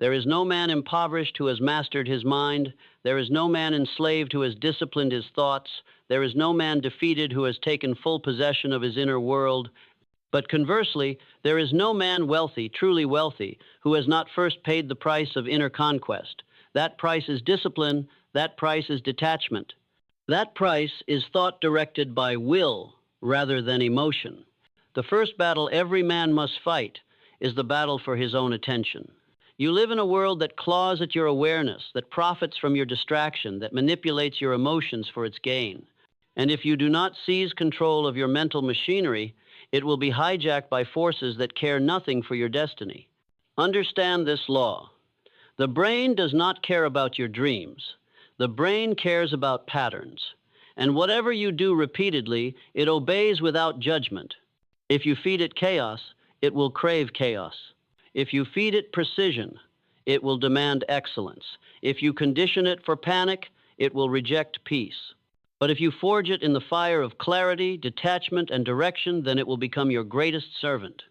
There is no man impoverished who has mastered his mind. There is no man enslaved who has disciplined his thoughts. There is no man defeated who has taken full possession of his inner world. But conversely, there is no man wealthy, truly wealthy, who has not first paid the price of inner conquest. That price is discipline. That price is detachment. That price is thought directed by will rather than emotion. The first battle every man must fight is the battle for his own attention. You live in a world that claws at your awareness, that profits from your distraction, that manipulates your emotions for its gain. And if you do not seize control of your mental machinery, it will be hijacked by forces that care nothing for your destiny. Understand this law. The brain does not care about your dreams. The brain cares about patterns. And whatever you do repeatedly, it obeys without judgment. If you feed it chaos, it will crave chaos. If you feed it precision, it will demand excellence. If you condition it for panic, it will reject peace. But if you forge it in the fire of clarity, detachment, and direction, then it will become your greatest servant.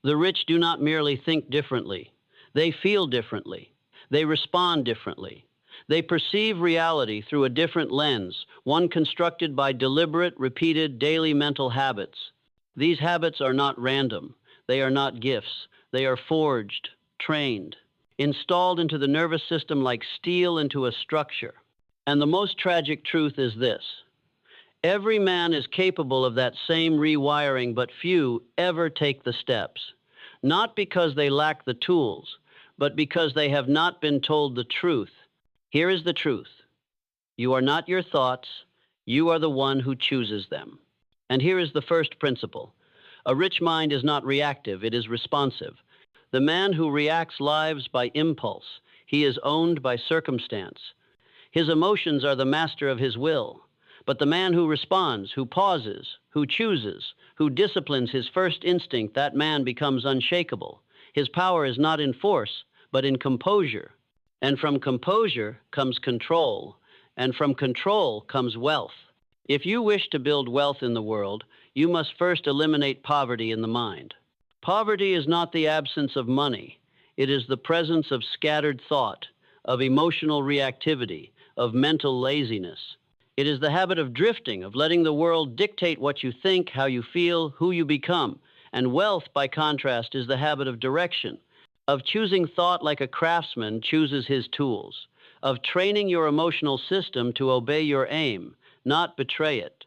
The rich do not merely think differently. They feel differently. They respond differently. They perceive reality through a different lens, one constructed by deliberate, repeated, daily mental habits. These habits are not random. They are not gifts. They are forged, trained, installed into the nervous system like steel into a structure. And the most tragic truth is this. Every man is capable of that same rewiring, but few ever take the steps. Not because they lack the tools, but because they have not been told the truth. Here is the truth. You are not your thoughts. You are the one who chooses them. And here is the first principle. A rich mind is not reactive, it is responsive. The man who reacts lives by impulse. He is owned by circumstance. His emotions are the master of his will. But the man who responds, who pauses, who chooses, who disciplines his first instinct, that man becomes unshakable. His power is not in force, but in composure. And from composure comes control. And from control comes wealth. If you wish to build wealth in the world, you must first eliminate poverty in the mind. Poverty is not the absence of money. It is the presence of scattered thought, of emotional reactivity, of mental laziness. It is the habit of drifting, of letting the world dictate what you think, how you feel, who you become. And wealth, by contrast, is the habit of direction, of choosing thought like a craftsman chooses his tools, of training your emotional system to obey your aim, not betray it.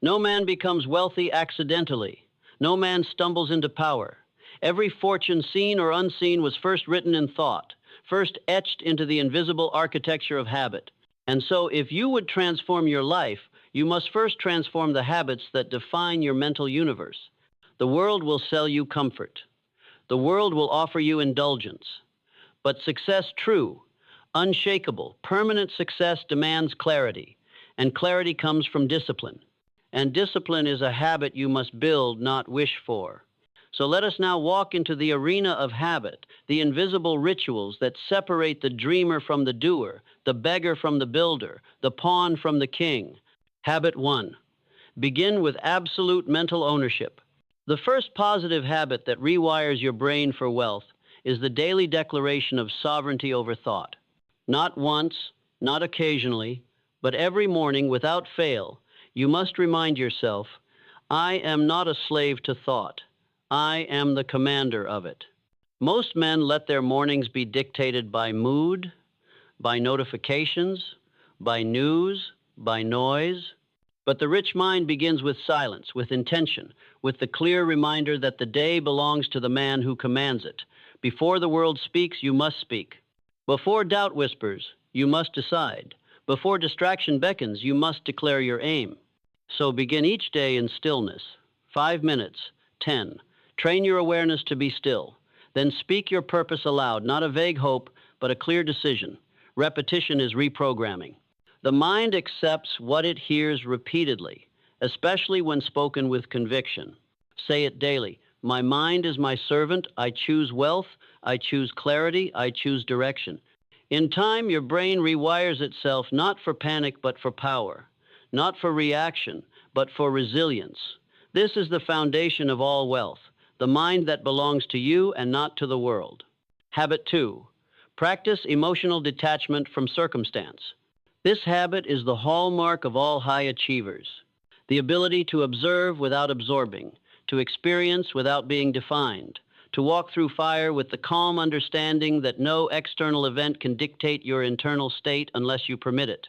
No man becomes wealthy accidentally. No man stumbles into power. Every fortune, seen or unseen, was first written in thought, first etched into the invisible architecture of habit. And so, if you would transform your life, you must first transform the habits that define your mental universe. The world will sell you comfort. The world will offer you indulgence. But success true, unshakable, permanent success demands clarity. And clarity comes from discipline. And discipline is a habit you must build, not wish for. So let us now walk into the arena of habit, the invisible rituals that separate the dreamer from the doer, the beggar from the builder, the pawn from the king. Habit 1. Begin with absolute mental ownership. The first positive habit that rewires your brain for wealth is the daily declaration of sovereignty over thought. Not once, not occasionally, but every morning without fail, you must remind yourself, I am not a slave to thought. I am the commander of it. Most men let their mornings be dictated by mood, by notifications, by news, by noise. But the rich mind begins with silence, with intention, with the clear reminder that the day belongs to the man who commands it. Before the world speaks, you must speak. Before doubt whispers, you must decide. Before distraction beckons, you must declare your aim. So begin each day in stillness. 5 minutes, 10. Train your awareness to be still. Then speak your purpose aloud, not a vague hope, but a clear decision. Repetition is reprogramming. The mind accepts what it hears repeatedly, especially when spoken with conviction. Say it daily. My mind is my servant. I choose wealth. I choose clarity. I choose direction. In time, your brain rewires itself not for panic, but for power. Not for reaction, but for resilience. This is the foundation of all wealth, the mind that belongs to you and not to the world. Habit 2. Practice emotional detachment from circumstance. This habit is the hallmark of all high achievers. The ability to observe without absorbing, to experience without being defined, to walk through fire with the calm understanding that no external event can dictate your internal state unless you permit it.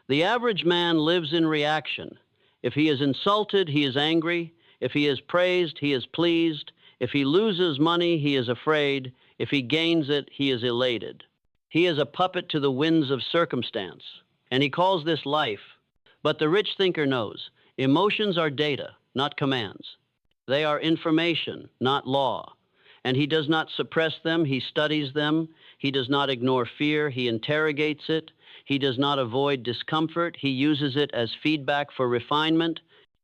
The average man lives in reaction. If he is insulted, he is angry. If he is praised, he is pleased. If he loses money, he is afraid. If he gains it, he is elated. He is a puppet to the winds of circumstance, and he calls this life. But the rich thinker knows emotions are data, not commands. They are information, not law. And he does not suppress them, he studies them. He does not ignore fear, he interrogates it. He does not avoid discomfort, he uses it as feedback for refinement.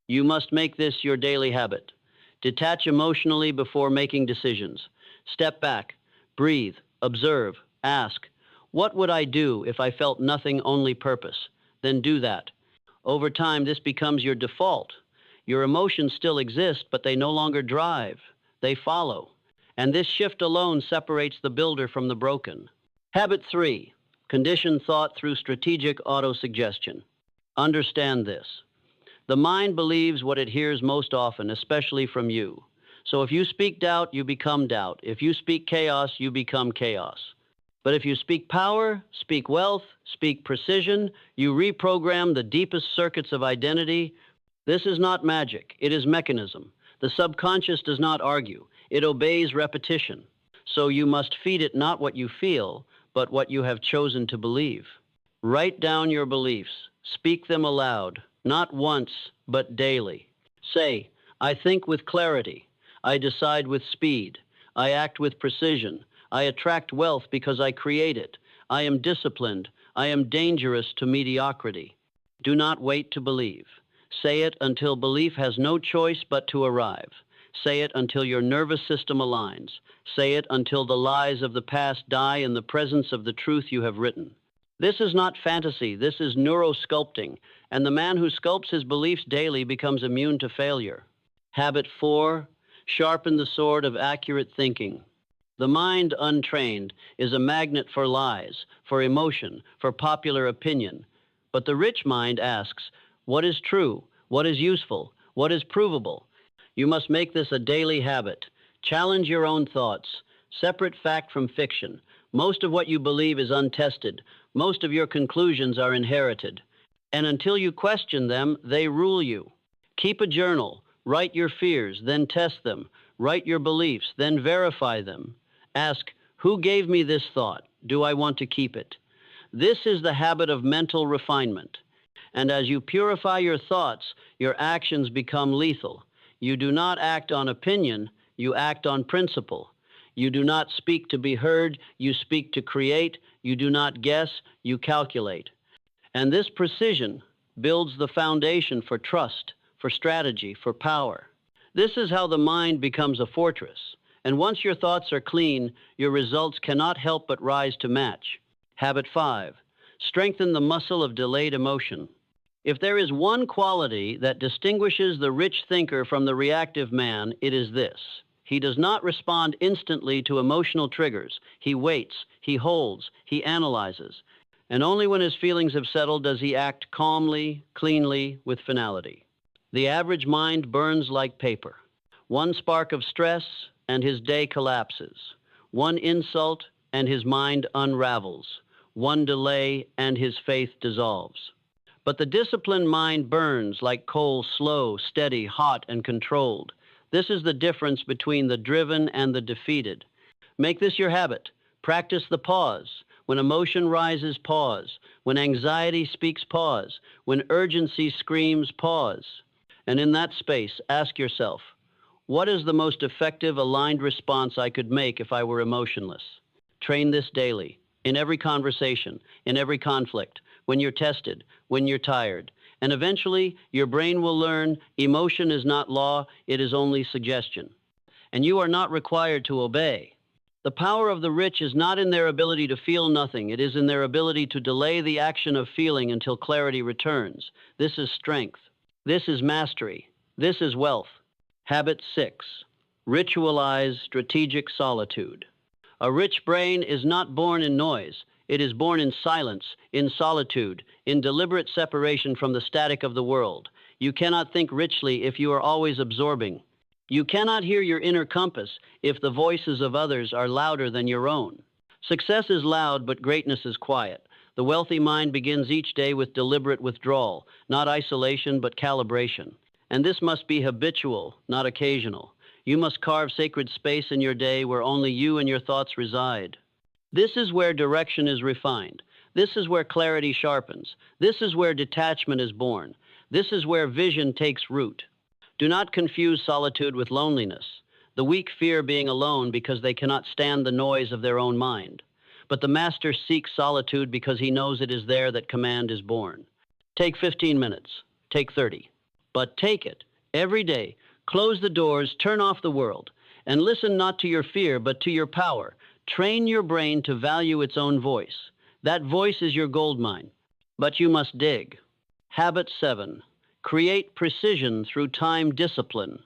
You must make this your daily habit. Detach emotionally before making decisions. Step back, breathe, observe, ask, what would I do if I felt nothing, only purpose? Then do that. Over time, this becomes your default. Your emotions still exist, but they no longer drive. They follow. And this shift alone separates the builder from the broken. Habit 3, condition thought through strategic autosuggestion. Understand this. The mind believes what it hears most often, especially from you. So if you speak doubt, you become doubt. If you speak chaos, you become chaos. But if you speak power, speak wealth, speak precision, you reprogram the deepest circuits of identity. This is not magic, it is mechanism. The subconscious does not argue, it obeys repetition. So you must feed it not what you feel, but what you have chosen to believe. Write down your beliefs, speak them aloud, not once, but daily. Say, I think with clarity, I decide with speed, I act with precision, I attract wealth because I create it, I am disciplined, I am dangerous to mediocrity. Do not wait to believe. Say it until belief has no choice but to arrive. Say it until your nervous system aligns. Say it until the lies of the past die in the presence of the truth you have written. This is not fantasy, this is neurosculpting, and the man who sculpts his beliefs daily becomes immune to failure. Habit 4, sharpen the sword of accurate thinking. The mind untrained is a magnet for lies, for emotion, for popular opinion. But the rich mind asks, what is true? What is useful? What is provable? You must make this a daily habit. Challenge your own thoughts. Separate fact from fiction. Most of what you believe is untested. Most of your conclusions are inherited. And until you question them, they rule you. Keep a journal. Write your fears, then test them. Write your beliefs, then verify them. Ask, who gave me this thought? Do I want to keep it? This is the habit of mental refinement. And as you purify your thoughts, your actions become lethal. You do not act on opinion, you act on principle. You do not speak to be heard, you speak to create. You do not guess, you calculate. And this precision builds the foundation for trust, for strategy, for power. This is how the mind becomes a fortress. And once your thoughts are clean, your results cannot help but rise to match. Habit 5, strengthen the muscle of delayed emotion. If there is one quality that distinguishes the rich thinker from the reactive man, it is this. He does not respond instantly to emotional triggers. He waits, he holds, he analyzes. And only when his feelings have settled does he act calmly, cleanly, with finality. The average mind burns like paper. One spark of stress, and his day collapses. One insult, and his mind unravels. One delay, and his faith dissolves. But the disciplined mind burns like coal, slow, steady, hot, and controlled. This is the difference between the driven and the defeated. Make this your habit. Practice the pause. When emotion rises, pause. When anxiety speaks, pause. When urgency screams, pause. And in that space, ask yourself, what is the most effective, aligned response I could make if I were emotionless? Train this daily, in every conversation, in every conflict, when you're tested, when you're tired. And eventually, your brain will learn emotion is not law, it is only suggestion. And you are not required to obey. The power of the rich is not in their ability to feel nothing. It is in their ability to delay the action of feeling until clarity returns. This is strength. This is mastery. This is wealth. Habit 6, ritualize strategic solitude. A rich brain is not born in noise. It is born in silence, in solitude, in deliberate separation from the static of the world. You cannot think richly if you are always absorbing. You cannot hear your inner compass if the voices of others are louder than your own. Success is loud, but greatness is quiet. The wealthy mind begins each day with deliberate withdrawal, not isolation, but calibration. And this must be habitual, not occasional. You must carve sacred space in your day where only you and your thoughts reside. This is where direction is refined. This is where clarity sharpens. This is where detachment is born. This is where vision takes root. Do not confuse solitude with loneliness. The weak fear being alone because they cannot stand the noise of their own mind. But the master seeks solitude because he knows it is there that command is born. Take 15 minutes. Take 30. But take it. Every day. Close the doors, turn off the world, and listen not to your fear, but to your power. Train your brain to value its own voice. That voice is your gold mine, but you must dig. Habit 7. Create precision through time discipline.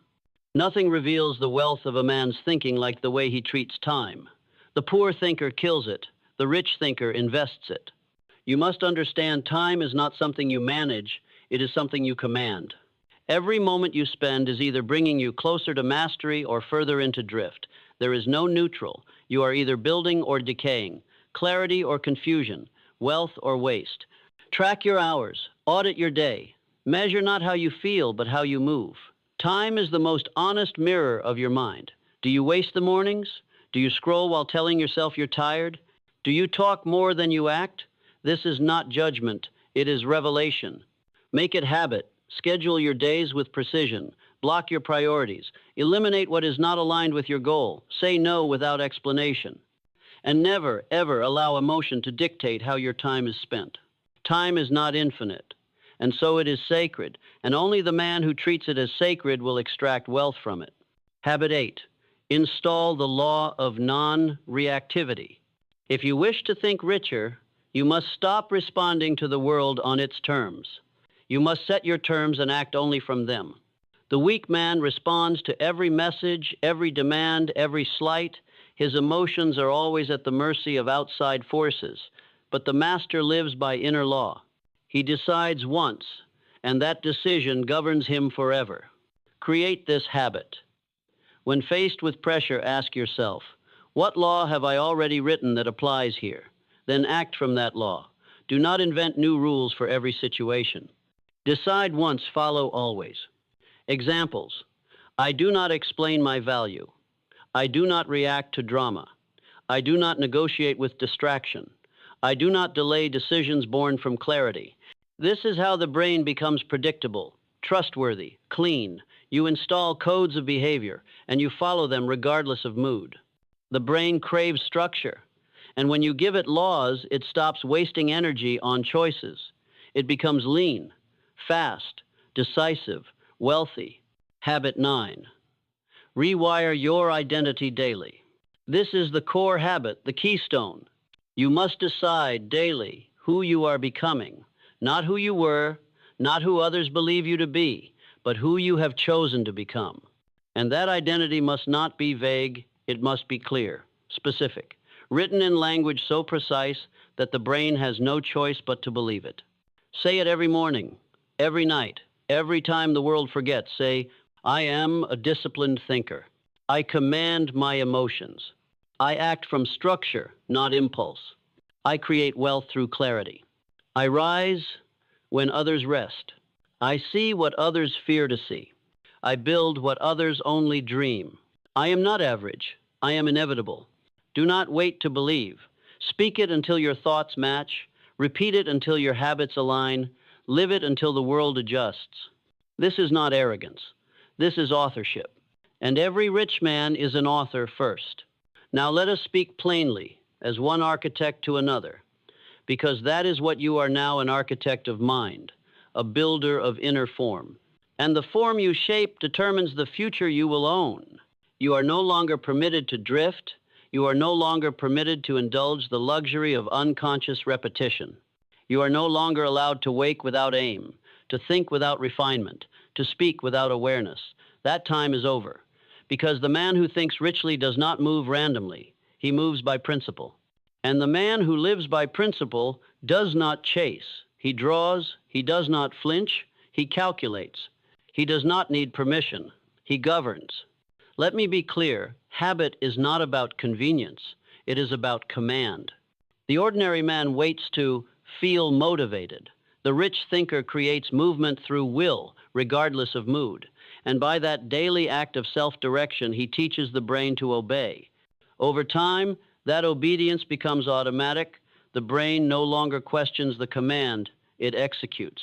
Nothing reveals the wealth of a man's thinking like the way he treats time. The poor thinker kills it. The rich thinker invests it. You must understand time is not something you manage, it is something you command. Every moment you spend is either bringing you closer to mastery or further into drift. There is no neutral. You are either building or decaying, clarity or confusion, wealth or waste. Track your hours, audit your day. Measure not how you feel, but how you move. Time is the most honest mirror of your mind. Do you waste the mornings? Do you scroll while telling yourself you're tired? Do you talk more than you act? This is not judgment, it is revelation. Make it habit. Schedule your days with precision. Block your priorities. Eliminate what is not aligned with your goal. Say no without explanation. And never, ever allow emotion to dictate how your time is spent. Time is not infinite, and so it is sacred, and only the man who treats it as sacred will extract wealth from it. Habit 8. Install the law of non-reactivity. If you wish to think richer, you must stop responding to the world on its terms. You must set your terms and act only from them. The weak man responds to every message, every demand, every slight. His emotions are always at the mercy of outside forces, but the master lives by inner law. He decides once, and that decision governs him forever. Create this habit. When faced with pressure, ask yourself, what law have I already written that applies here? Then act from that law. Do not invent new rules for every situation. Decide once, follow always. Examples: I do not explain my value. I do not react to drama. I do not negotiate with distraction. I do not delay decisions born from clarity. This is how the brain becomes predictable, trustworthy, clean. You install codes of behavior, and you follow them regardless of mood. The brain craves structure, and when you give it laws, it stops wasting energy on choices. It becomes lean, fast, decisive, wealthy. Habit 9. Rewire your identity daily. This is the core habit, the keystone. You must decide daily who you are becoming, not who you were, not who others believe you to be, but who you have chosen to become. And that identity must not be vague, it must be clear, specific, written in language so precise that the brain has no choice but to believe it. Say it every morning, every night, every time the world forgets. Say, I am a disciplined thinker. I command my emotions. I act from structure, not impulse. I create wealth through clarity. I rise when others rest. I see what others fear to see. I build what others only dream. I am not average. I am inevitable. Do not wait to believe. Speak it until your thoughts match. Repeat it until your habits align. Live it until the world adjusts. This is not arrogance. This is authorship. And every rich man is an author first. Now let us speak plainly, as one architect to another, because that is what you are now, an architect of mind, a builder of inner form. And the form you shape determines the future you will own. You are no longer permitted to drift. You are no longer permitted to indulge the luxury of unconscious repetition. You are no longer allowed to wake without aim, to think without refinement, to speak without awareness. That time is over, because the man who thinks richly does not move randomly. He moves by principle. And the man who lives by principle does not chase. He draws, he does not flinch, he calculates. He does not need permission. He governs. Let me be clear, habit is not about convenience. It is about command. The ordinary man waits to feel motivated. The rich thinker creates movement through will, regardless of mood. And by that daily act of self-direction, he teaches the brain to obey. Over time, that obedience becomes automatic. The brain no longer questions the command, it executes.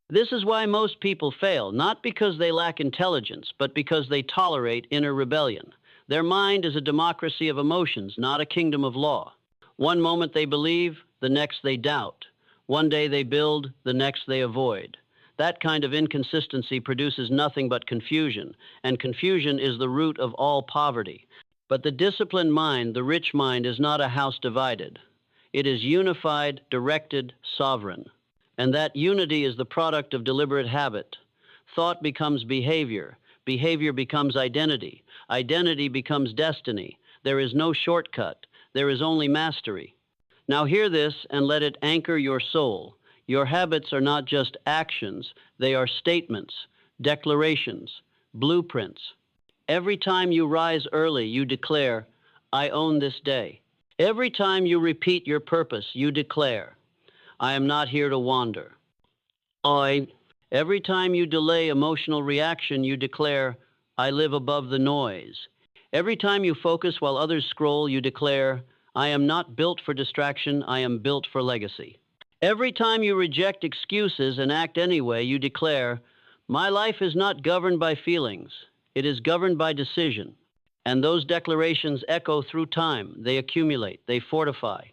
This is why most people fail, not because they lack intelligence, but because they tolerate inner rebellion. Their mind is a democracy of emotions, not a kingdom of law. One moment they believe, the next they doubt. One day they build, the next they avoid. That kind of inconsistency produces nothing but confusion, and confusion is the root of all poverty. But the disciplined mind, the rich mind, is not a house divided. It is unified, directed, sovereign. And that unity is the product of deliberate habit. Thought becomes behavior. Behavior becomes identity. Identity becomes destiny. There is no shortcut. There is only mastery. Now hear this and let it anchor your soul. Your habits are not just actions. They are statements, declarations, blueprints. Every time you rise early, you declare, I own this day. Every time you repeat your purpose, you declare, I am not here to wander. Every time you delay emotional reaction, you declare, I live above the noise. Every time you focus while others scroll, you declare, I am not built for distraction, I am built for legacy. Every time you reject excuses and act anyway, you declare, my life is not governed by feelings. It is governed by decision. And those declarations echo through time. They accumulate, they fortify.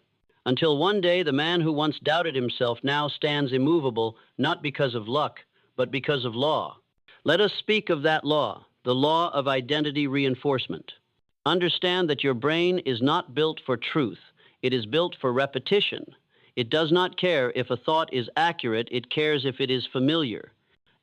Until one day, the man who once doubted himself now stands immovable, not because of luck, but because of law. Let us speak of that law, the law of identity reinforcement. Understand that your brain is not built for truth. It is built for repetition. It does not care if a thought is accurate. It cares if it is familiar.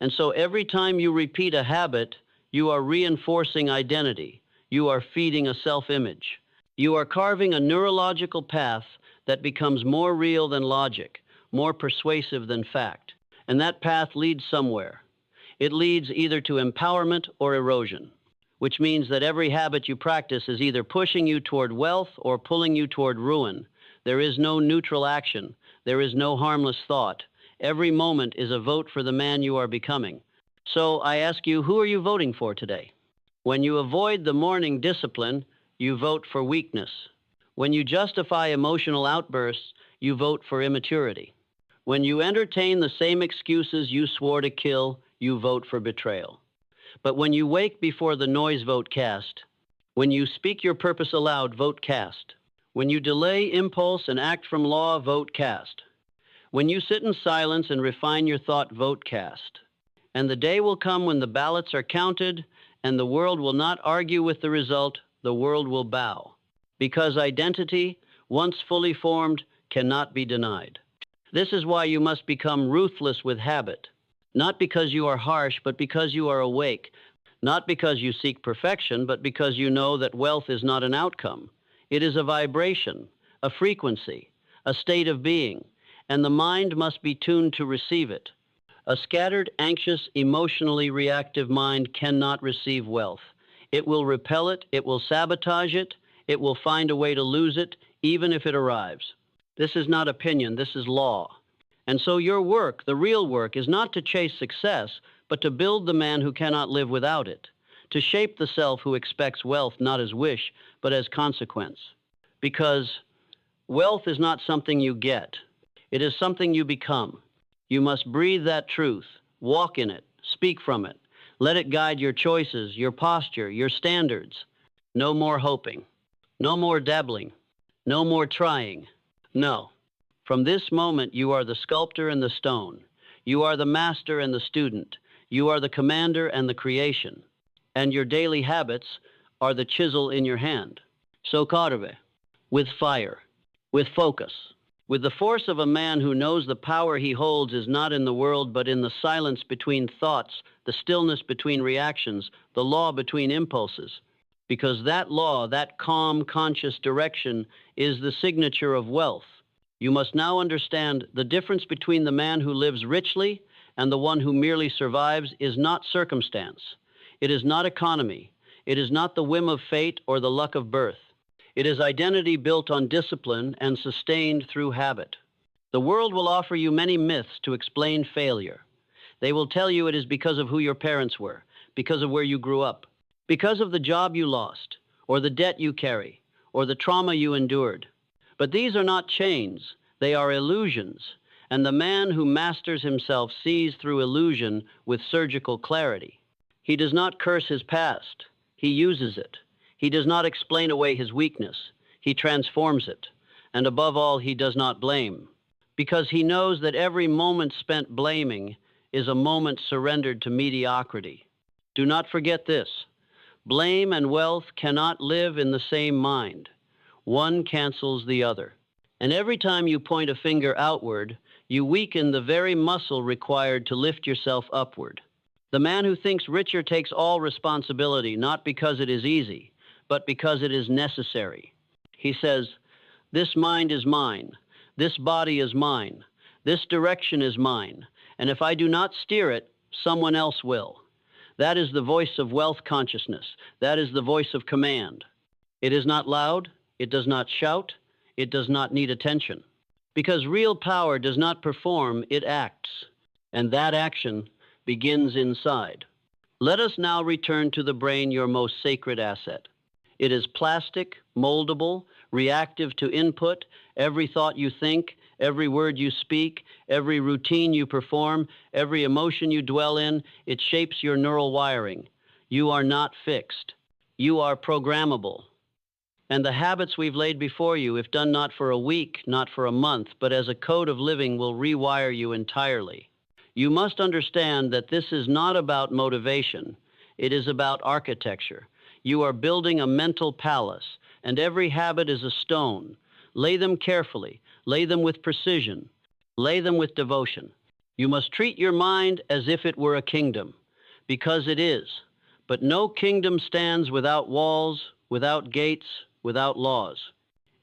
And so every time you repeat a habit, you are reinforcing identity. You are feeding a self-image. You are carving a neurological path that becomes more real than logic, more persuasive than fact. And that path leads somewhere. It leads either to empowerment or erosion, which means that every habit you practice is either pushing you toward wealth or pulling you toward ruin. There is no neutral action. There is no harmless thought. Every moment is a vote for the man you are becoming. So I ask you, who are you voting for today? When you avoid the morning discipline, you vote for weakness. When you justify emotional outbursts, you vote for immaturity. When you entertain the same excuses you swore to kill, you vote for betrayal. But when you wake before the noise, vote cast. When you speak your purpose aloud, vote cast. When you delay impulse and act from law, vote cast. When you sit in silence and refine your thought, vote cast. And the day will come when the ballots are counted and the world will not argue with the result, the world will bow. Because identity, once fully formed, cannot be denied. This is why you must become ruthless with habit. Not because you are harsh, but because you are awake. Not because you seek perfection, but because you know that wealth is not an outcome. It is a vibration, a frequency, a state of being, and the mind must be tuned to receive it. A scattered, anxious, emotionally reactive mind cannot receive wealth. It will repel it, it will sabotage it, it will find a way to lose it, even if it arrives. This is not opinion, this is law. And so your work, the real work, is not to chase success, but to build the man who cannot live without it, to shape the self who expects wealth not as wish, but as consequence. Because wealth is not something you get. It is something you become. You must breathe that truth, walk in it, speak from it. Let it guide your choices, your posture, your standards. No more hoping. No more dabbling. No more trying. No. From this moment, you are the sculptor and the stone. You are the master and the student. You are the commander and the creation. And your daily habits are the chisel in your hand. So carve, with fire, with focus, with the force of a man who knows the power he holds is not in the world, but in the silence between thoughts, the stillness between reactions, the law between impulses. because that law, that calm, conscious direction, is the signature of wealth. You must now understand the difference between the man who lives richly and the one who merely survives is not circumstance. It is not economy. It is not the whim of fate or the luck of birth. It is identity built on discipline and sustained through habit. The world will offer you many myths to explain failure. They will tell you it is because of who your parents were, because of where you grew up, because of the job you lost, or the debt you carry, or the trauma you endured. But these are not chains, they are illusions, and the man who masters himself sees through illusion with surgical clarity. He does not curse his past, he uses it. He does not explain away his weakness, he transforms it. And above all, he does not blame, because he knows that every moment spent blaming is a moment surrendered to mediocrity. Do not forget this. Blame and wealth cannot live in the same mind. One cancels the other. And every time you point a finger outward, you weaken the very muscle required to lift yourself upward. The man who thinks richer takes all responsibility, not because it is easy, but because it is necessary. He says, "This mind is mine, this body is mine, this direction is mine, and if I do not steer it, someone else will." That is the voice of wealth consciousness. That is the voice of command. It is not loud, it does not shout, it does not need attention. Because real power does not perform, it acts. And that action begins inside. Let us now return to the brain, your most sacred asset. It is plastic, moldable, reactive to input. Every thought you think, every word you speak, every routine you perform, every emotion you dwell in, it shapes your neural wiring. You are not fixed. You are programmable. And the habits we've laid before you, if done not for a week, not for a month, but as a code of living, will rewire you entirely. You must understand that this is not about motivation. It is about architecture. You are building a mental palace, and every habit is a stone. Lay them carefully. Lay them with precision. Lay them with devotion. You must treat your mind as if it were a kingdom, because it is. But no kingdom stands without walls, without gates, without laws.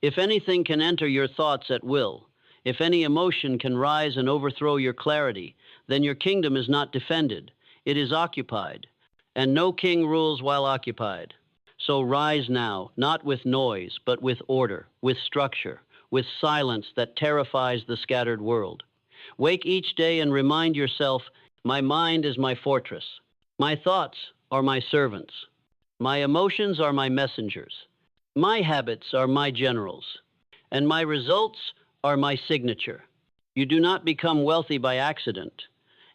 If anything can enter your thoughts at will, if any emotion can rise and overthrow your clarity, then your kingdom is not defended. It is occupied. And no king rules while occupied. So rise now, not with noise, but with order, with structure, with silence that terrifies the scattered world. Wake each day and remind yourself, my mind is my fortress. My thoughts are my servants. My emotions are my messengers. My habits are my generals. And my results are my signature. You do not become wealthy by accident.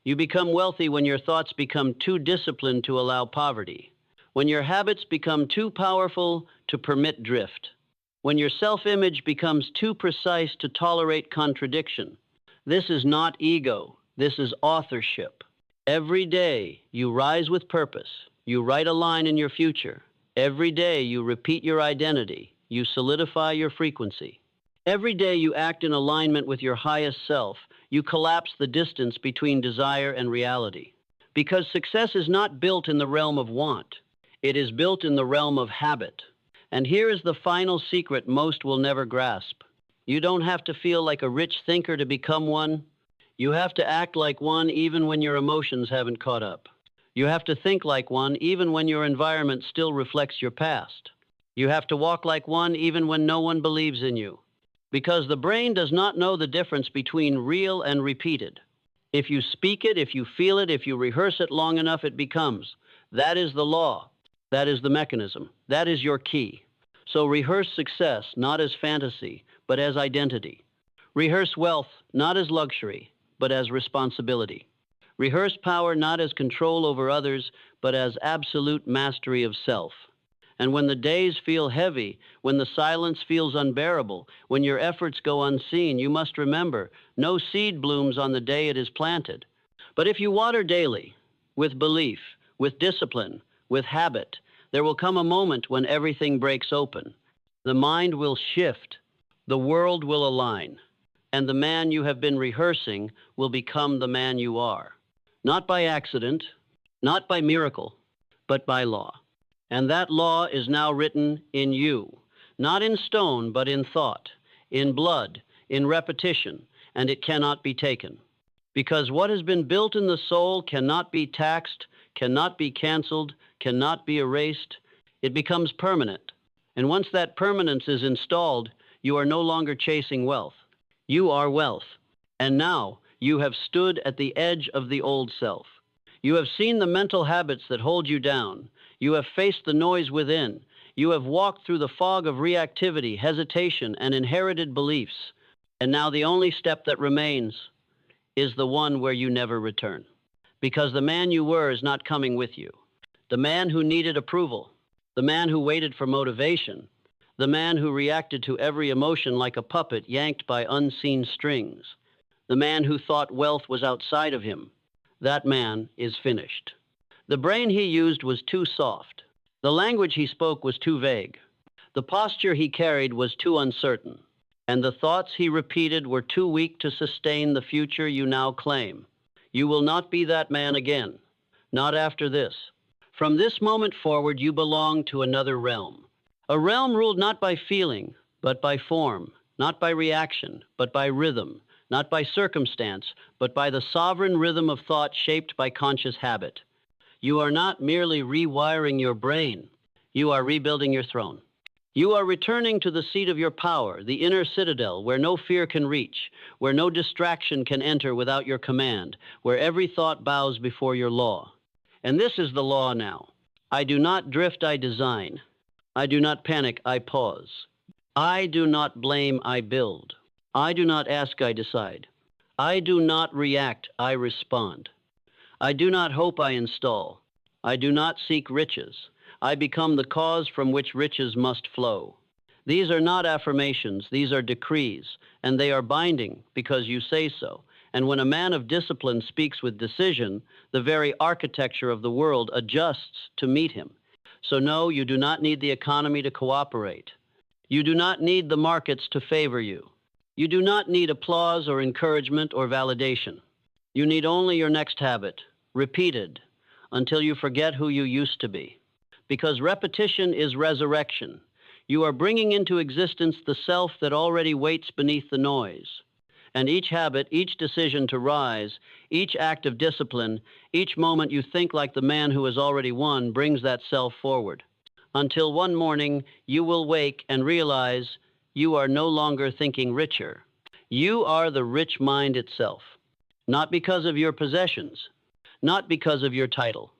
You become wealthy when your thoughts become too disciplined to allow poverty. When your habits become too powerful to permit drift. When your self-image becomes too precise to tolerate contradiction. This is not ego. This is authorship. Every day you rise with purpose. You write a line in your future. Every day you repeat your identity. You solidify your frequency. Every day you act in alignment with your highest self. You collapse the distance between desire and reality. Because success is not built in the realm of want. It is built in the realm of habit. And here is the final secret most will never grasp. You don't have to feel like a rich thinker to become one. You have to act like one even when your emotions haven't caught up. You have to think like one even when your environment still reflects your past. You have to walk like one even when no one believes in you. Because the brain does not know the difference between real and repeated. If you speak it, if you feel it, if you rehearse it long enough, it becomes. That is the law. That is the mechanism. That is your key. So rehearse success not as fantasy, but as identity. Rehearse wealth not as luxury, but as responsibility. Rehearse power not as control over others, but as absolute mastery of self. And when the days feel heavy, when the silence feels unbearable, when your efforts go unseen, you must remember, no seed blooms on the day it is planted. But if you water daily, with belief, with discipline, with habit, there will come a moment when everything breaks open. The mind will shift, the world will align, and the man you have been rehearsing will become the man you are. Not by accident, not by miracle, but by law. And that law is now written in you, not in stone, but in thought, in blood, in repetition, and it cannot be taken. Because what has been built in the soul cannot be taxed, cannot be canceled, cannot be erased. It becomes permanent. And once that permanence is installed, you are no longer chasing wealth. You are wealth. And now you have stood at the edge of the old self. You have seen the mental habits that hold you down. You have faced the noise within. You have walked through the fog of reactivity, hesitation, and inherited beliefs. And now the only step that remains is the one where you never return. Because the man you were is not coming with you. The man who needed approval, the man who waited for motivation, the man who reacted to every emotion like a puppet yanked by unseen strings, the man who thought wealth was outside of him, that man is finished. The brain he used was too soft. The language he spoke was too vague. The posture he carried was too uncertain. And the thoughts he repeated were too weak to sustain the future you now claim. You will not be that man again. Not after this. From this moment forward, you belong to another realm. A realm ruled not by feeling, but by form. Not by reaction, but by rhythm. Not by circumstance, but by the sovereign rhythm of thought shaped by conscious habit. You are not merely rewiring your brain. You are rebuilding your throne. You are returning to the seat of your power, the inner citadel, where no fear can reach, where no distraction can enter without your command, where every thought bows before your law. And this is the law now. I do not drift, I design. I do not panic, I pause. I do not blame, I build. I do not ask, I decide. I do not react, I respond. I do not hope, I install. I do not seek riches. I become the cause from which riches must flow. These are not affirmations, these are decrees, and they are binding because you say so. And when a man of discipline speaks with decision, the very architecture of the world adjusts to meet him. So no, you do not need the economy to cooperate. You do not need the markets to favor you. You do not need applause or encouragement or validation. You need only your next habit, repeated, until you forget who you used to be. Because repetition is resurrection. You are bringing into existence the self that already waits beneath the noise. And each habit, each decision to rise, each act of discipline, each moment you think like the man who has already won brings that self forward. Until one morning you will wake and realize you are no longer thinking richer. You are the rich mind itself. Not because of your possessions, not because of your title,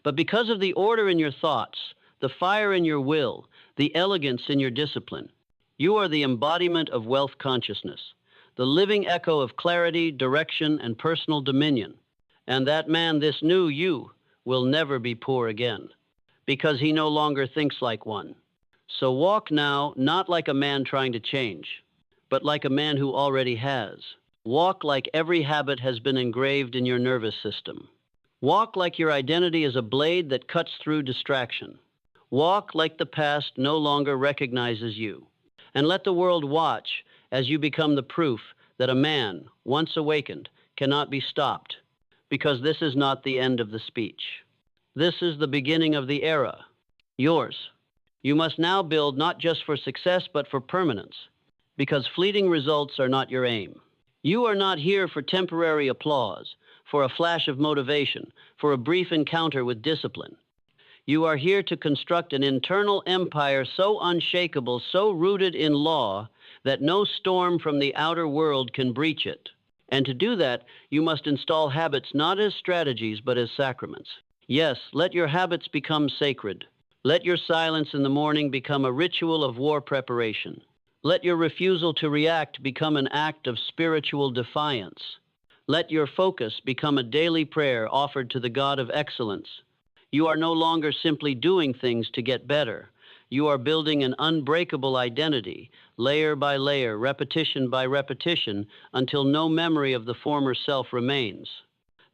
but because of the order in your thoughts, the fire in your will, the elegance in your discipline. You are the embodiment of wealth consciousness, the living echo of clarity, direction, and personal dominion. And that man, this new you, will never be poor again, because he no longer thinks like one. So walk now, not like a man trying to change, but like a man who already has. Walk like every habit has been engraved in your nervous system. Walk like your identity is a blade that cuts through distraction. Walk like the past no longer recognizes you. And let the world watch as you become the proof that a man, once awakened, cannot be stopped, because this is not the end of the speech. This is the beginning of the era, yours. You must now build not just for success, but for permanence, because fleeting results are not your aim. You are not here for temporary applause, for a flash of motivation, for a brief encounter with discipline. You are here to construct an internal empire so unshakable, so rooted in law, that no storm from the outer world can breach it. And to do that, you must install habits not as strategies, but as sacraments. Yes, let your habits become sacred. Let your silence in the morning become a ritual of war preparation. Let your refusal to react become an act of spiritual defiance. Let your focus become a daily prayer offered to the God of excellence. You are no longer simply doing things to get better. You are building an unbreakable identity, layer by layer, repetition by repetition, until no memory of the former self remains.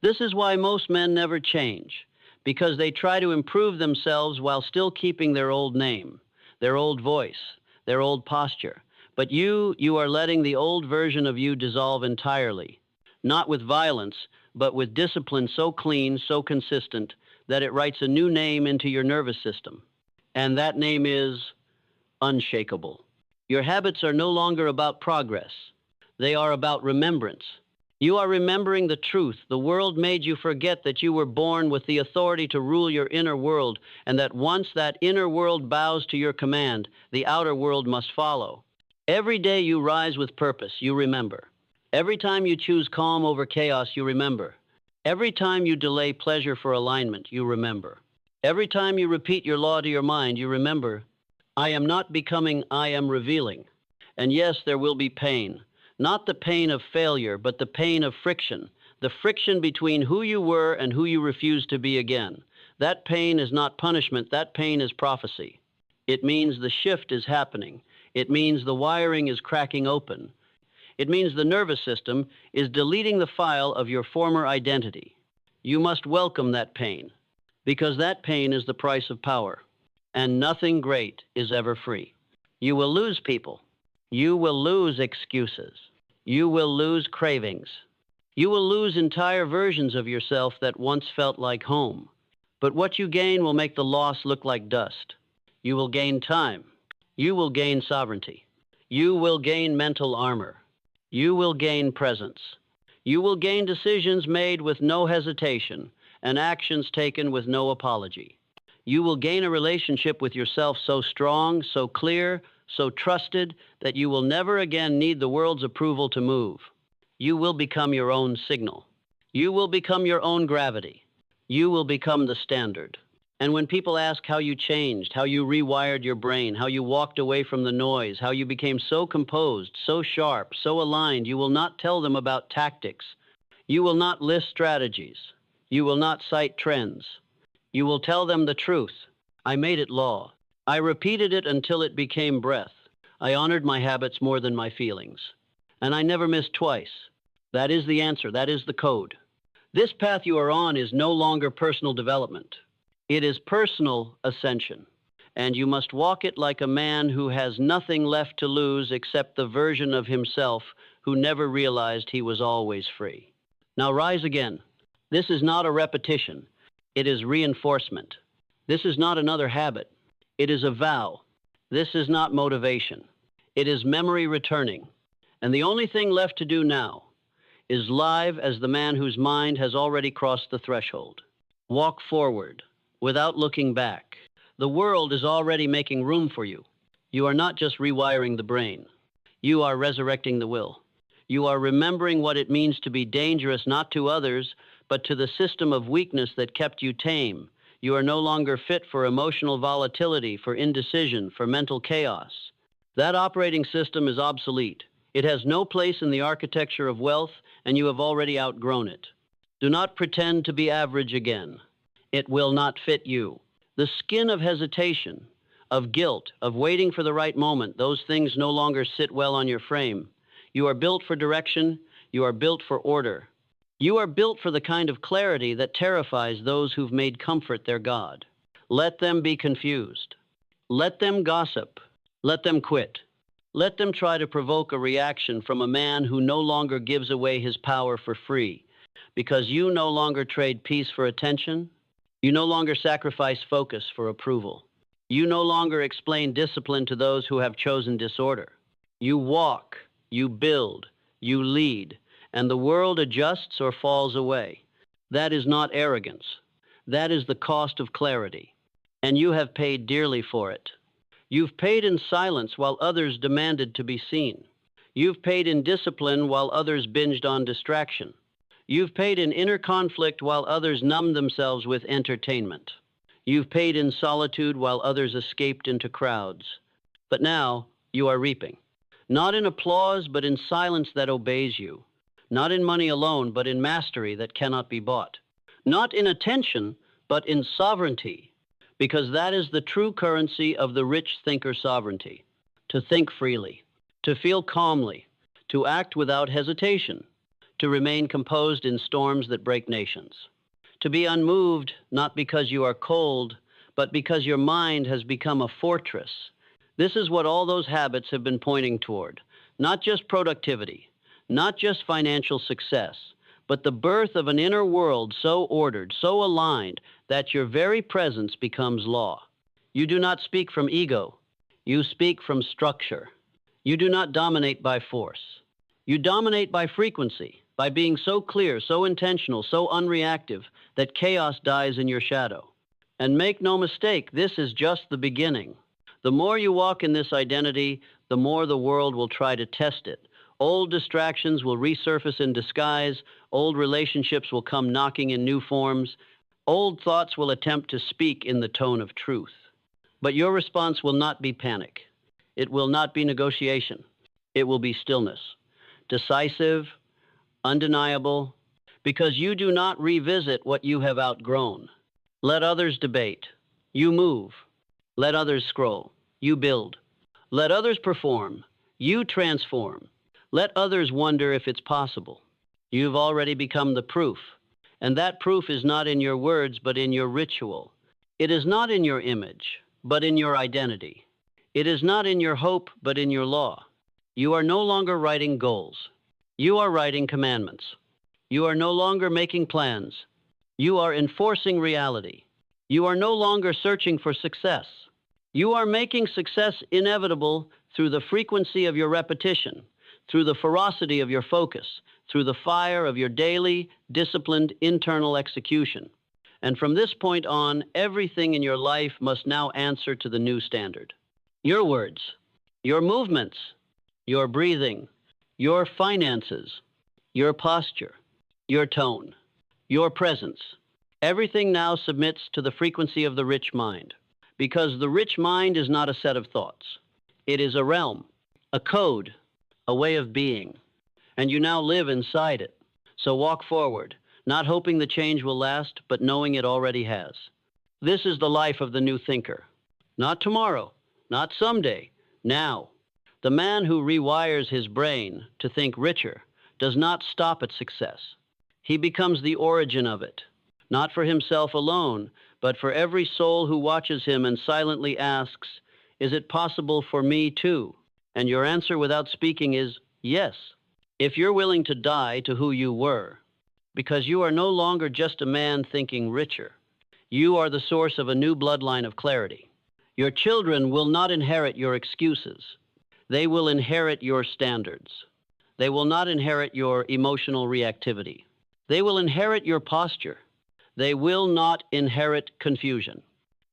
This is why most men never change, because they try to improve themselves while still keeping their old name, their old voice, their old posture. But you are letting the old version of you dissolve entirely, not with violence, but with discipline so clean, so consistent, that it writes a new name into your nervous system. And that name is unshakable. Your habits are no longer about progress. They are about remembrance. You are remembering the truth. The world made you forget that you were born with the authority to rule your inner world, and that once that inner world bows to your command, the outer world must follow. Every day you rise with purpose, you remember. Every time you choose calm over chaos, you remember. Every time you delay pleasure for alignment, you remember. Every time you repeat your law to your mind, you remember, I am not becoming, I am revealing. And yes, there will be pain. Not the pain of failure, but the pain of friction. The friction between who you were and who you refuse to be again. That pain is not punishment, that pain is prophecy. It means the shift is happening. It means the wiring is cracking open. It means the nervous system is deleting the file of your former identity. You must welcome that pain, because that pain is the price of power. And nothing great is ever free. You will lose people. You will lose excuses. You will lose cravings. You will lose entire versions of yourself that once felt like home. But what you gain will make the loss look like dust. You will gain time. You will gain sovereignty. You will gain mental armor. You will gain presence. You will gain decisions made with no hesitation and actions taken with no apology. You will gain a relationship with yourself so strong, so clear, so trusted that you will never again need the world's approval to move. You will become your own signal. You will become your own gravity. You will become the standard. And when people ask how you changed, how you rewired your brain, how you walked away from the noise, how you became so composed, so sharp, so aligned, you will not tell them about tactics. You will not list strategies. You will not cite trends. You will tell them the truth. I made it law. I repeated it until it became breath. I honored my habits more than my feelings. And I never missed twice. That is the answer. That is the code. This path you are on is no longer personal development. It is personal ascension. And you must walk it like a man who has nothing left to lose except the version of himself who never realized he was always free. Now rise again. This is not a repetition. It is reinforcement. This is not another habit. It is a vow. This is not motivation. It is memory returning. And the only thing left to do now is live as the man whose mind has already crossed the threshold. Walk forward without looking back. The world is already making room for you. You are not just rewiring the brain. You are resurrecting the will. You are remembering what it means to be dangerous not to others, but to the system of weakness that kept you tame. You are no longer fit for emotional volatility, for indecision, for mental chaos. That operating system is obsolete. It has no place in the architecture of wealth, and you have already outgrown it. Do not pretend to be average again. It will not fit you. The skin of hesitation, of guilt, of waiting for the right moment, those things no longer sit well on your frame. You are built for direction. You are built for order. You are built for the kind of clarity that terrifies those who've made comfort their God. Let them be confused. Let them gossip. Let them quit. Let them try to provoke a reaction from a man who no longer gives away his power for free, because you no longer trade peace for attention. You no longer sacrifice focus for approval. You no longer explain discipline to those who have chosen disorder. You walk, you build, you lead, and the world adjusts or falls away. That is not arrogance. That is the cost of clarity. And you have paid dearly for it. You've paid in silence while others demanded to be seen. You've paid in discipline while others binged on distraction. You've paid in inner conflict while others numbed themselves with entertainment. You've paid in solitude while others escaped into crowds. But now you are reaping. Not in applause, but in silence that obeys you. Not in money alone, but in mastery that cannot be bought. Not in attention, but in sovereignty, because that is the true currency of the rich thinker sovereignty. To think freely, to feel calmly, to act without hesitation, to remain composed in storms that break nations. To be unmoved, not because you are cold, but because your mind has become a fortress. This is what all those habits have been pointing toward. Not just productivity, not just financial success, but the birth of an inner world so ordered, so aligned, that your very presence becomes law. You do not speak from ego. You speak from structure. You do not dominate by force. You dominate by frequency, by being so clear, so intentional, so unreactive that chaos dies in your shadow. And make no mistake, this is just the beginning. The more you walk in this identity, the more the world will try to test it. Old distractions will resurface in disguise. Old relationships will come knocking in new forms. Old thoughts will attempt to speak in the tone of truth. But your response will not be panic. It will not be negotiation. It will be stillness. Decisive, undeniable, because you do not revisit what you have outgrown. Let others debate. You move. Let others scroll. You build. Let others perform. You transform. Let others wonder if it's possible. You've already become the proof. And that proof is not in your words, but in your ritual. It is not in your image, but in your identity. It is not in your hope, but in your law. You are no longer writing goals. You are writing commandments. You are no longer making plans. You are enforcing reality. You are no longer searching for success. You are making success inevitable through the frequency of your repetition, through the ferocity of your focus, through the fire of your daily, disciplined internal execution. And from this point on, everything in your life must now answer to the new standard. Your words, your movements, your breathing, your finances, your posture, your tone, your presence. Everything now submits to the frequency of the rich mind, because the rich mind is not a set of thoughts. It is a realm, a code, a way of being, and you now live inside it. So walk forward, not hoping the change will last, but knowing it already has. This is the life of the new thinker. Not tomorrow, not someday, now. The man who rewires his brain to think richer does not stop at success. He becomes the origin of it, not for himself alone, but for every soul who watches him and silently asks, is it possible for me too? And your answer without speaking is yes. If you're willing to die to who you were, because you are no longer just a man thinking richer. You are the source of a new bloodline of clarity. Your children will not inherit your excuses. They will inherit your standards. They will not inherit your emotional reactivity. They will inherit your posture. They will not inherit confusion.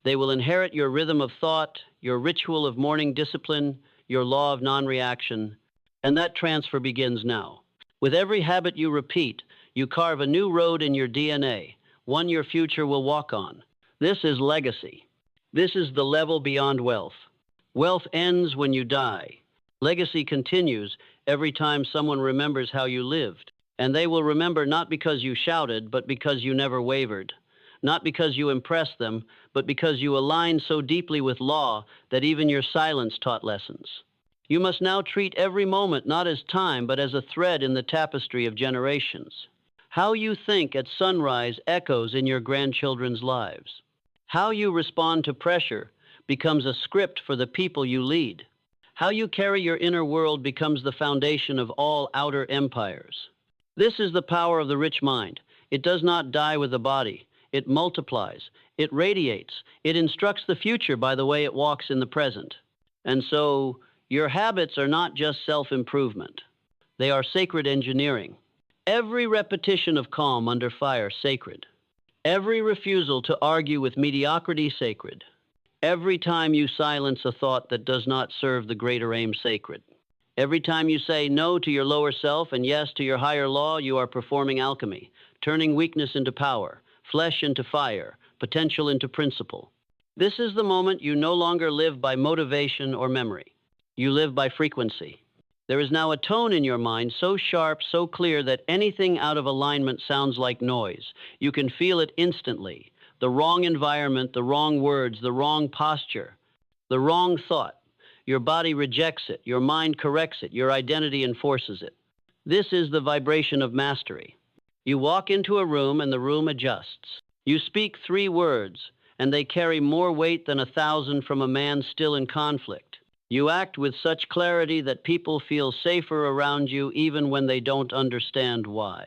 They will inherit your rhythm of thought, your ritual of morning discipline, your law of non-reaction, and that transfer begins now. With every habit you repeat, you carve a new road in your DNA, one your future will walk on. This is legacy. This is the level beyond wealth. Wealth ends when you die. Legacy continues every time someone remembers how you lived. And they will remember not because you shouted, but because you never wavered. Not because you impressed them, but because you aligned so deeply with law that even your silence taught lessons. You must now treat every moment not as time, but as a thread in the tapestry of generations. How you think at sunrise echoes in your grandchildren's lives. How you respond to pressure becomes a script for the people you lead. How you carry your inner world becomes the foundation of all outer empires. This is the power of the rich mind. It does not die with the body. It multiplies. It radiates. It instructs the future by the way it walks in the present. And so, your habits are not just self-improvement. They are sacred engineering. Every repetition of calm under fire, sacred. Every refusal to argue with mediocrity, sacred. Every time you silence a thought that does not serve the greater aim, sacred. Every time you say no to your lower self and yes to your higher law, you are performing alchemy, turning weakness into power, flesh into fire, potential into principle. This is the moment you no longer live by motivation or memory. You live by frequency. There is now a tone in your mind so sharp, so clear that anything out of alignment sounds like noise. You can feel it instantly. The wrong environment, the wrong words, the wrong posture, the wrong thought. Your body rejects it, your mind corrects it, your identity enforces it. This is the vibration of mastery. You walk into a room and the room adjusts. You speak 3 words, and they carry more weight than 1,000 from a man still in conflict. You act with such clarity that people feel safer around you even when they don't understand why.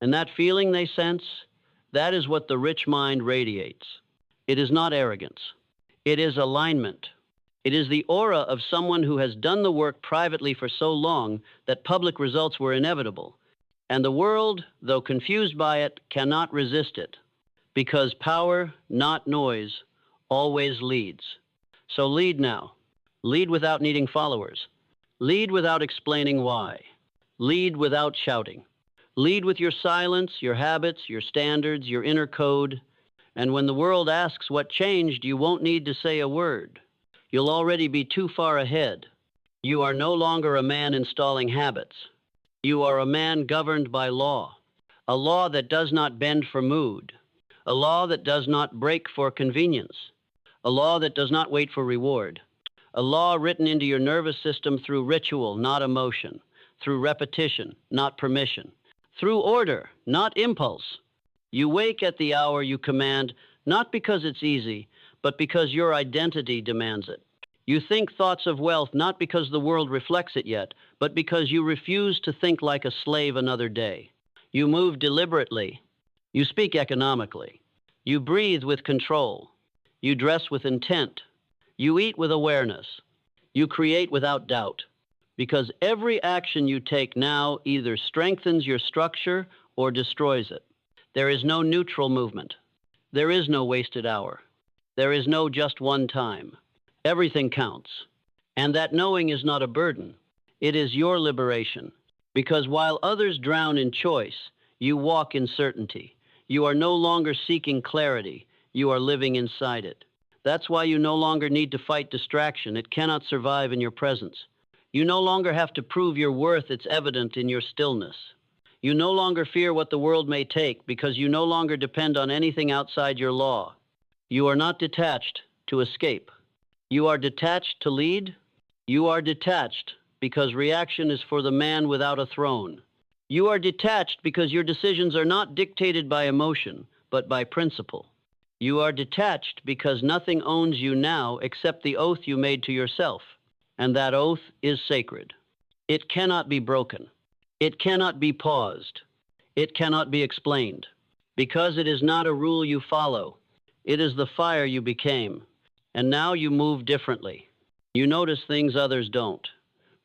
And that feeling they sense, that is what the rich mind radiates. It is not arrogance. It is alignment. It is the aura of someone who has done the work privately for so long that public results were inevitable. And the world, though confused by it, cannot resist it. Because power, not noise, always leads. So lead now. Lead without needing followers. Lead without explaining why. Lead without shouting. Lead with your silence, your habits, your standards, your inner code. And when the world asks what changed, you won't need to say a word. You'll already be too far ahead. You are no longer a man installing habits. You are a man governed by law. A law that does not bend for mood. A law that does not break for convenience. A law that does not wait for reward. A law written into your nervous system through ritual, not emotion. Through repetition, not permission. Through order, not impulse. You wake at the hour you command, not because it's easy, but because your identity demands it. You think thoughts of wealth not because the world reflects it yet, but because you refuse to think like a slave another day. You move deliberately. You speak economically. You breathe with control. You dress with intent. You eat with awareness. You create without doubt. Because every action you take now either strengthens your structure or destroys it. There is no neutral movement. There is no wasted hour. There is no just one time. Everything counts. And that knowing is not a burden. It is your liberation. Because while others drown in choice, you walk in certainty. You are no longer seeking clarity. You are living inside it. That's why you no longer need to fight distraction. It cannot survive in your presence. You no longer have to prove your worth. It's evident in your stillness. You no longer fear what the world may take because you no longer depend on anything outside your law. You are not detached to escape. You are detached to lead. You are detached because reaction is for the man without a throne. You are detached because your decisions are not dictated by emotion, but by principle. You are detached because nothing owns you now except the oath you made to yourself. And that oath is sacred. It cannot be broken. It cannot be paused. It cannot be explained. Because it is not a rule you follow. It is the fire you became. And now you move differently. You notice things others don't.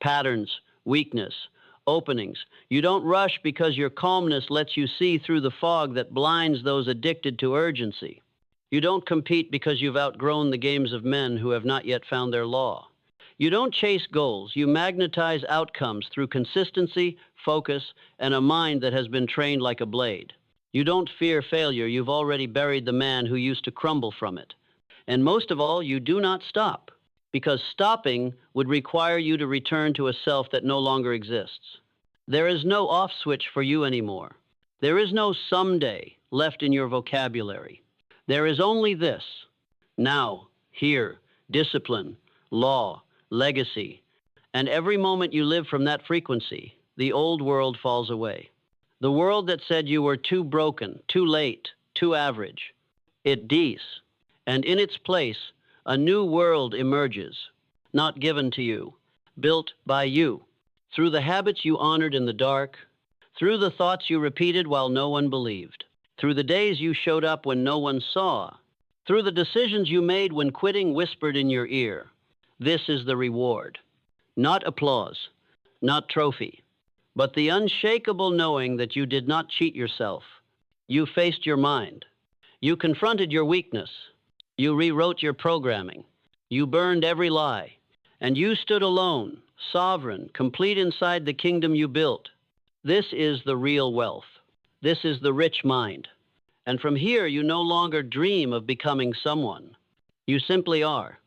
Patterns, weakness, openings. You don't rush because your calmness lets you see through the fog that blinds those addicted to urgency. You don't compete because you've outgrown the games of men who have not yet found their law. You don't chase goals. You magnetize outcomes through consistency, focus, and a mind that has been trained like a blade. You don't fear failure. You've already buried the man who used to crumble from it. And most of all, you do not stop, because stopping would require you to return to a self that no longer exists. There is no off switch for you anymore. There is no someday left in your vocabulary. There is only this: now, here, discipline, law, legacy. And every moment you live from that frequency, the old world falls away. The world that said you were too broken, too late, too average. It dies. And in its place, a new world emerges, not given to you, built by you, through the habits you honored in the dark, through the thoughts you repeated while no one believed, through the days you showed up when no one saw, through the decisions you made when quitting whispered in your ear. This is the reward. Not applause, not trophy, but the unshakable knowing that you did not cheat yourself. You faced your mind. You confronted your weakness. You rewrote your programming. You burned every lie. And you stood alone, sovereign, complete inside the kingdom you built. This is the real wealth. This is the rich mind. And from here, you no longer dream of becoming someone. You simply are.